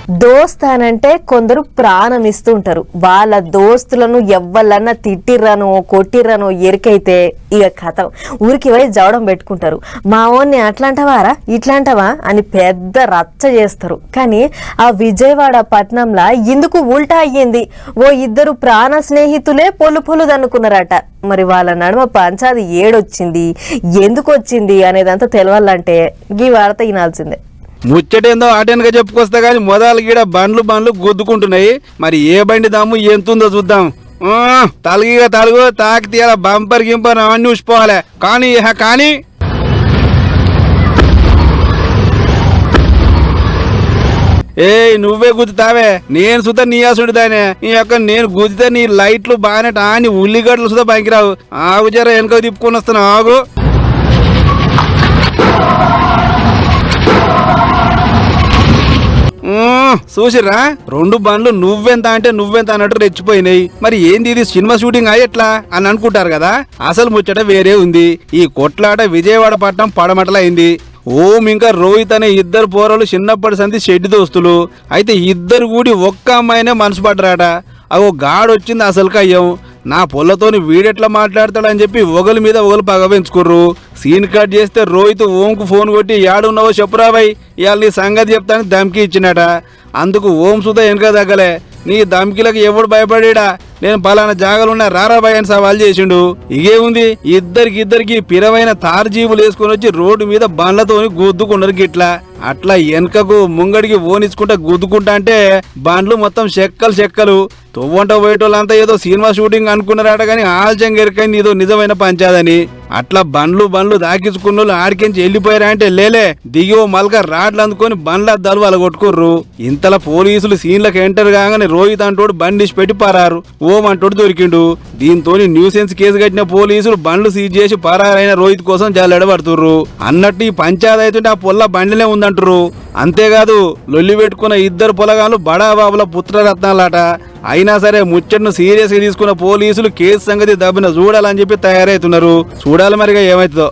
దోస్త్ అనంటే కొందరు ప్రాణం ఇస్తుంటారు. వాళ్ళ దోస్తులను ఎవ్వలన్నా తిట్టిర్రనో కొట్టిర్రనో ఎరికైతే ఇక కథ ఊరికి పోయి జవడం పెట్టుకుంటారు. మా ఓన్ని అట్లాంటవారా ఇట్లాంటవా అని పెద్ద రచ్చ చేస్తారు. కానీ ఆ విజయవాడ పట్నంలో ఇందుకు ఉల్టా అయ్యింది. ఓ ఇద్దరు ప్రాణ స్నేహితులే పొలు దన్నుకున్నారట. మరి వాళ్ళ నడుమ పంచాది ఏడొచ్చింది, ఎందుకు వచ్చింది అనేదంతా తెలవాలంటే ఈ వార్త వినాల్సిందే. ముచ్చటేందో ఆటెనక చెప్పుకొస్తా గాని మొదలు గీడ బండ్లు గుద్దుకుంటున్నాయి. మరి ఏ బండి దాము ఎంతుందో చూద్దాం. తలుగు తాకి తీయాల బంపర్ గింపర్ అన్ని ఊసిపోవాలి. కానీ నువ్వే గుద్దుతావే, నేను సుతా నీ ఆసుడిదానే. ఈ యొక్క నేను గుద్దితే నీ లైట్లు బాగానే ఆని ఉల్లిగడ్డలు సుతా పనికిరావు. ఆగు జర వెనక తిప్పుకొని వస్తాను, ఆగు. చూసిరా, 2 బండ్లు నువ్వెంత అంటే నువ్వెంత అన్నట్టు రెచ్చిపోయినాయి. మరి ఏంది ఇది సినిమా షూటింగ్ ఎట్లా అని అనుకుంటారు కదా. అసలు ముచ్చట వేరే ఉంది. ఈ కొట్లాట విజయవాడ పట్నం పడమటలైంది. ఓం ఇంకా రోహిత్ అనే ఇద్దరు పోరలు చిన్నప్పటి సంది షెడ్డి దోస్తులు. అయితే ఇద్దరు కూడి ఒక్క అమ్మాయినే మనసు పడ్డరాట. అగో గాడొచ్చింది అసలు కయ్యం. నా పొల్లతోని వీడెట్లా మాట్లాడతాడని చెప్పి ఒకరి మీద ఒకరు పగ పెంచుకుర్రు. సీన్ కట్ చేస్తే రోహిత్ ఓంకు ఫోన్ కొట్టి యాడున్నావో చెప్పురాబాయ్, ఇవాళ నీ సంగతి చెప్తానని ధమ్కి ఇచ్చినట. అందుకు ఓం సుధా వెనక తగ్గలే. నీ ధమ్కిలకు ఎవడు భయపడేడా, నేను పలానా జాగాలున్నా రారాబాయ్ అని సవాల్ చేసిండు. ఇగే ఉంది, ఇద్దరికి పిరవైన తార్జీబులు వేసుకుని వచ్చి రోడ్డు మీద బండ్లతోని గుద్దుకున్నారు గిట్లా. అట్లా వెనకకు ముంగడికి ఓనిచ్చుకుంటా గుద్దుకుంటా అంటే బండ్లు మొత్తం చెక్కలు. తొవ్వంట పోయేటోళ్ళంతా ఏదో సినిమా షూటింగ్ అనుకున్నారట, కానీ ఆల్చంగా ఎరికైంది ఏదో నిజమైన పంచాదని. అట్లా బండ్లు దాకించుకున్న వాళ్ళు ఆడికించి వెళ్ళిపోయారా అంటే లేలే, దిగి ఓ మల్క రాడ్లు అందుకొని బండ్ల అద్దాలు వాళ్ళ కొట్టుకుర్రు. ఇంతలా పోలీసులు సీన్లకు ఎంటర్ కాగానే రోహిత్ అంటోడు బండిసి పెట్టి పారారు. ఓం అంటోడు దొరికిండు. దీంతో న్యూసెన్స్ కేసు కట్టిన పోలీసులు బండ్లు సీజ్ చేసి పరారైన రోహిత్ కోసం జల్లెడబడుతుర్రు. అన్నట్టు ఈ పంచాయతీ అయితే ఆ పొల్ల బండిలే ఉందంటారు. అంతేకాదు లొల్లి పెట్టుకున్న ఇద్దరు పొలగాళ్ళు బడాబాబుల పుత్రరత్నాలట. అయినా సరే ముచ్చట్ను సీరియస్ గా తీసుకున్న పోలీసులు కేసు సంగతి దబ్బిన చూడాలని చెప్పి తయారవుతున్నారు. చూడాలి మరిగా ఏమైతుందో.